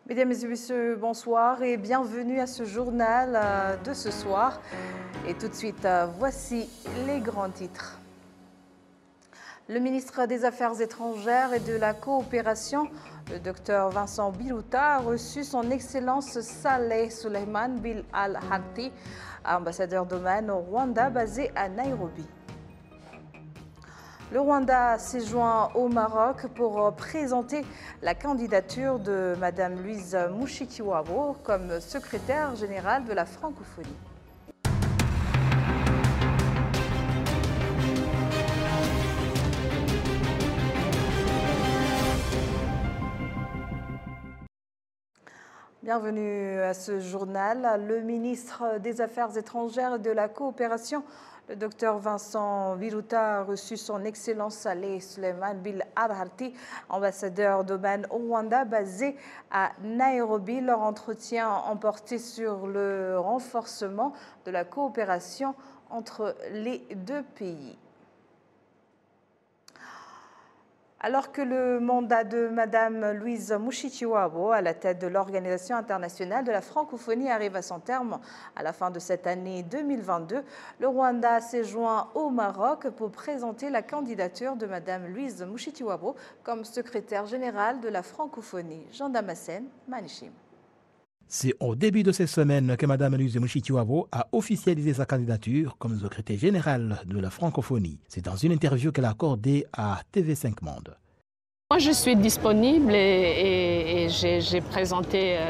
Mesdames et messieurs, bonsoir et bienvenue à ce journal de ce soir. Et tout de suite, voici les grands titres. Le ministre des Affaires étrangères et de la coopération, le docteur Vincent Bilouta, a reçu son Excellence Saleh Suleiman Bil Al-Harti, ambassadeur d'Oman au Rwanda basé à Nairobi. Le Rwanda s'est joint au Maroc pour présenter la candidature de Mme Louise Mushikiwabo comme secrétaire générale de la francophonie. Bienvenue à ce journal. Le ministre des Affaires étrangères et de la coopération, le docteur Vincent Bilouta, a reçu son Excellence Saleh Suleiman Bil Al-Harti, ambassadeur d'Oman au Rwanda basé à Nairobi. Leur entretien a porté sur le renforcement de la coopération entre les deux pays. Alors que le mandat de Mme Louise Mushikiwabo à la tête de l'Organisation internationale de la francophonie arrive à son terme à la fin de cette année 2022, le Rwanda s'est joint au Maroc pour présenter la candidature de Mme Louise Mushikiwabo comme secrétaire générale de la francophonie. Jean Damascène, Manichim. C'est au début de cette semaine que Mme Louise Mushikiwabo a officialisé sa candidature comme secrétaire générale de la francophonie. C'est dans une interview qu'elle a accordée à TV5 Monde. Moi, je suis disponible et j'ai présenté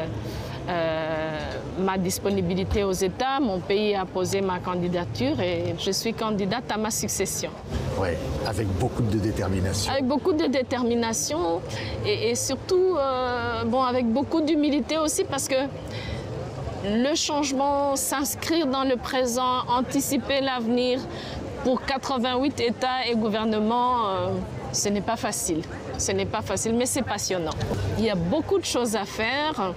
ma disponibilité aux États. Mon pays a posé ma candidature et je suis candidate à ma succession. Oui, avec beaucoup de détermination. Avec beaucoup de détermination et surtout avec beaucoup d'humilité aussi parce que le changement, s'inscrire dans le présent, anticiper l'avenir pour 88 États et gouvernements, ce n'est pas facile. Ce n'est pas facile, mais c'est passionnant. Il y a beaucoup de choses à faire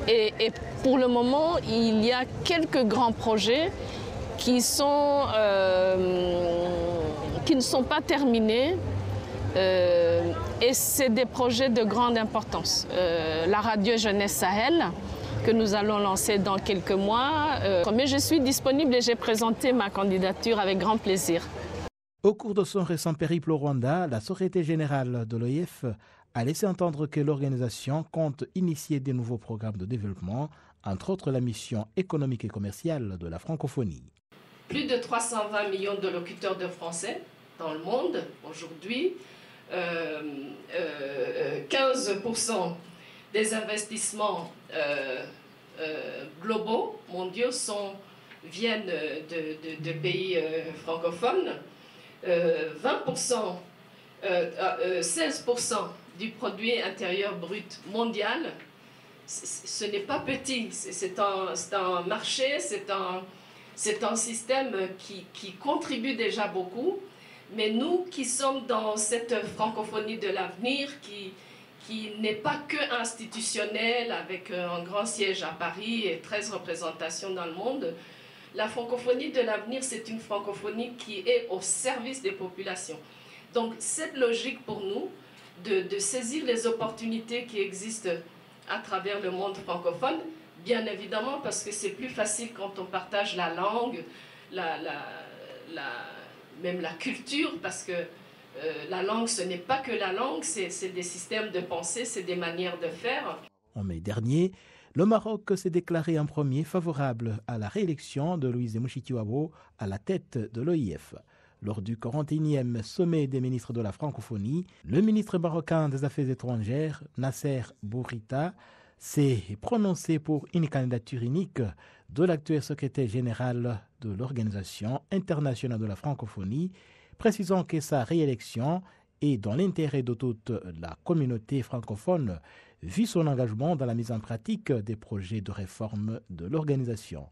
et pour le moment, il y a quelques grands projets qui ne sont pas terminés et c'est des projets de grande importance. La radio Jeunesse Sahel, que nous allons lancer dans quelques mois. Mais je suis disponible et j'ai présenté ma candidature avec grand plaisir. Au cours de son récent périple au Rwanda, la Société générale de l'OIF a laissé entendre que l'organisation compte initier de nouveaux programmes de développement, entre autres la mission économique et commerciale de la francophonie. Plus de 320 millions de locuteurs de français dans le monde aujourd'hui, 15% des investissements globaux, mondiaux, viennent de pays francophones. 16% du produit intérieur brut mondial, ce n'est pas petit, c'est un marché, c'est un système qui contribue déjà beaucoup, mais nous qui sommes dans cette francophonie de l'avenir, qui n'est pas que institutionnelle, avec un grand siège à Paris et 13 représentations dans le monde. La francophonie de l'avenir, c'est une francophonie qui est au service des populations. Donc, cette logique pour nous, de saisir les opportunités qui existent à travers le monde francophone, bien évidemment, parce que c'est plus facile quand on partage la langue, même la culture, parce que la langue, ce n'est pas que la langue, c'est des systèmes de pensée, c'est des manières de faire. En mai dernier, le Maroc s'est déclaré en premier favorable à la réélection de Louise Mushikiwabo à la tête de l'OIF. Lors du 41e sommet des ministres de la francophonie, le ministre marocain des Affaires étrangères, Nasser Bourita, s'est prononcé pour une candidature unique de l'actuel secrétaire général de l'Organisation internationale de la francophonie, précisant que sa réélection est dans l'intérêt de toute la communauté francophone, vu son engagement dans la mise en pratique des projets de réforme de l'organisation.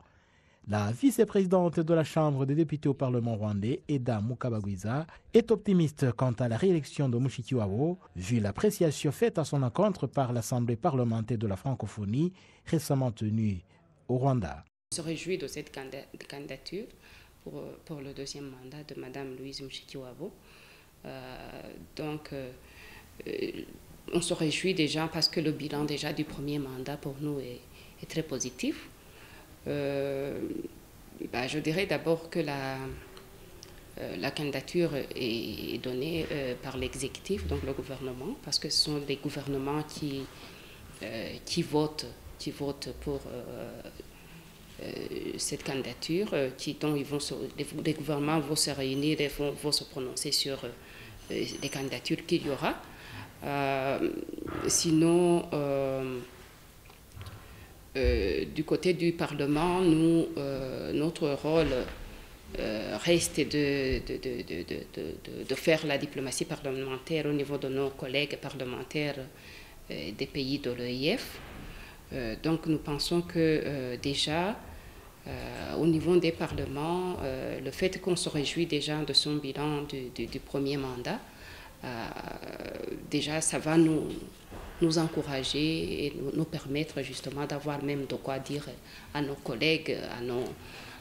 La vice-présidente de la Chambre des députés au Parlement rwandais, Eda Mukabagwiza, est optimiste quant à la réélection de Mushikiwabo, vu l'appréciation faite à son encontre par l'Assemblée parlementaire de la francophonie récemment tenue au Rwanda. Je se réjouis de cette candidature pour le deuxième mandat de Mme Louise Mushikiwabo. on se réjouit déjà parce que le bilan déjà du premier mandat pour nous est très positif. Je dirais d'abord que la candidature est donnée par l'exécutif, donc le gouvernement, parce que ce sont les gouvernements qui votent pour cette candidature, dont les gouvernements vont se réunir et vont se prononcer sur les candidatures qu'il y aura. Sinon, du côté du Parlement, notre rôle reste de faire la diplomatie parlementaire au niveau de nos collègues parlementaires des pays de l'OIF. Donc nous pensons que déjà, au niveau des parlements, le fait qu'on se réjouit déjà de son bilan du premier mandat, déjà ça va nous encourager et nous permettre justement d'avoir même de quoi dire à nos collègues,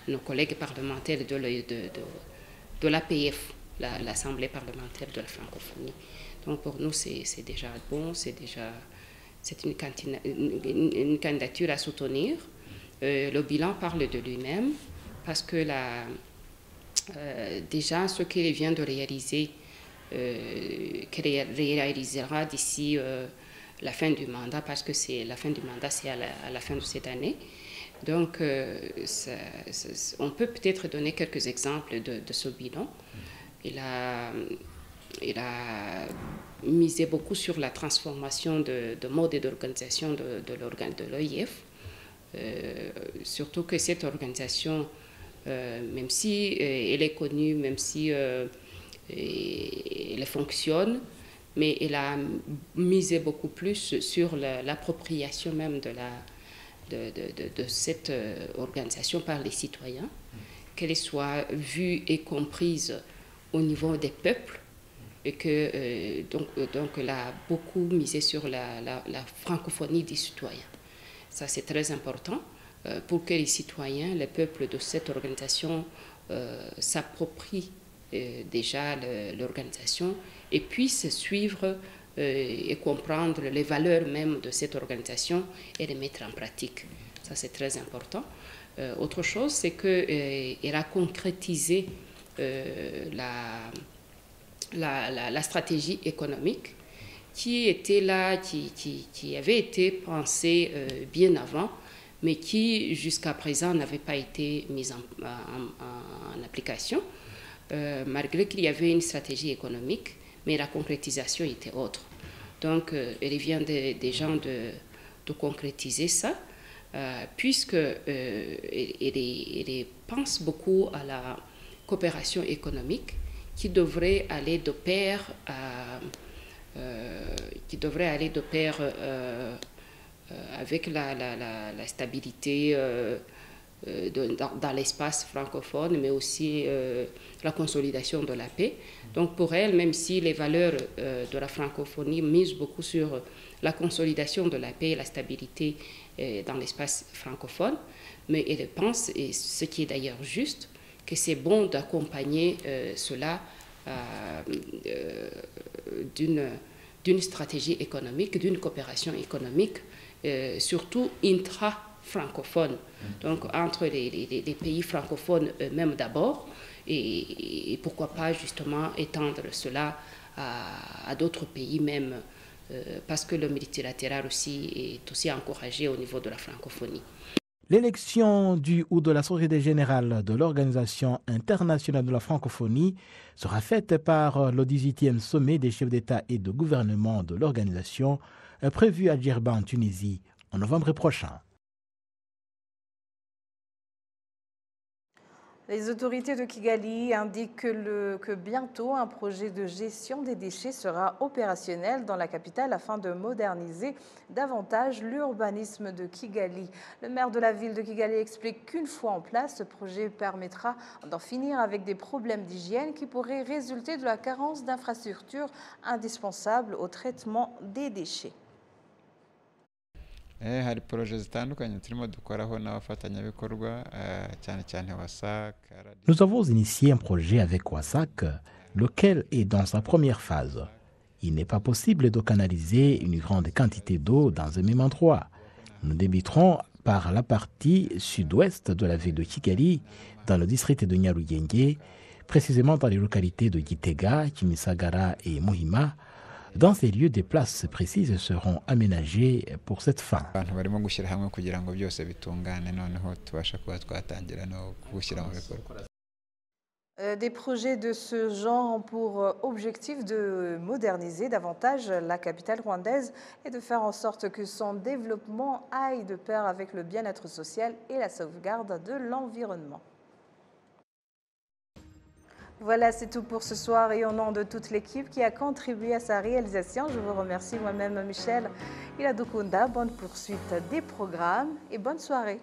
nos collègues parlementaires de l'APF, l'Assemblée parlementaire de la francophonie. Donc pour nous c'est déjà bon, c'est une candidature à soutenir. Le bilan parle de lui-même parce que déjà ce qu'il vient de réaliser, qu'il réalisera d'ici la fin du mandat, parce que la fin du mandat c'est à la fin de cette année. Donc on peut peut-être donner quelques exemples de ce bilan. Il a misé beaucoup sur la transformation de mode et d'organisation de l'OIF. Surtout que cette organisation, même si elle est connue, même si elle fonctionne, mais elle a misé beaucoup plus sur l'appropriation même de cette organisation par les citoyens, qu'elle soit vue et comprise au niveau des peuples, et que donc elle a beaucoup misé sur la francophonie des citoyens. Ça, c'est très important pour que les citoyens, les peuples de cette organisation s'approprient déjà l'organisation et puissent suivre et comprendre les valeurs même de cette organisation et les mettre en pratique. Ça, c'est très important. Autre chose, c'est qu'elle a concrétisé la stratégie économique qui était là, qui avait été pensée bien avant, mais qui jusqu'à présent n'avait pas été mise en application, malgré qu'il y avait une stratégie économique, mais la concrétisation était autre. Donc, il vient des gens de concrétiser ça, puisqu'il pense beaucoup à la coopération économique qui devrait aller de pair avec la stabilité dans l'espace francophone, mais aussi la consolidation de la paix. Donc pour elle, même si les valeurs de la francophonie misent beaucoup sur la consolidation de la paix et la stabilité dans l'espace francophone, mais elle pense, et ce qui est d'ailleurs juste, que c'est bon d'accompagner cela d'une stratégie économique, d'une coopération économique, surtout intra-francophone, donc entre les pays francophones eux-mêmes d'abord, et pourquoi pas justement étendre cela à d'autres pays même, parce que le multilatéral aussi est aussi encouragé au niveau de la francophonie. L'élection du ou de la Société générale de l'Organisation internationale de la francophonie sera faite par le 18e sommet des chefs d'État et de gouvernement de l'organisation, prévu à Djerba en Tunisie en novembre prochain. Les autorités de Kigali indiquent que bientôt un projet de gestion des déchets sera opérationnel dans la capitale afin de moderniser davantage l'urbanisme de Kigali. Le maire de la ville de Kigali explique qu'une fois en place, ce projet permettra d'en finir avec des problèmes d'hygiène qui pourraient résulter de la carence d'infrastructures indispensables au traitement des déchets. Nous avons initié un projet avec WASAC, lequel est dans sa première phase. Il n'est pas possible de canaliser une grande quantité d'eau dans un même endroit. Nous débuterons par la partie sud-ouest de la ville de Kigali, dans le district de Nyarugenge, précisément dans les localités de Gitega, Kimisagara et Muhima. Dans ces lieux, des places précises seront aménagées pour cette fin. Des projets de ce genre ont pour objectif de moderniser davantage la capitale rwandaise et de faire en sorte que son développement aille de pair avec le bien-être social et la sauvegarde de l'environnement. Voilà, c'est tout pour ce soir et au nom de toute l'équipe qui a contribué à sa réalisation, je vous remercie moi-même Michel Iladukunda. Bonne poursuite des programmes et bonne soirée.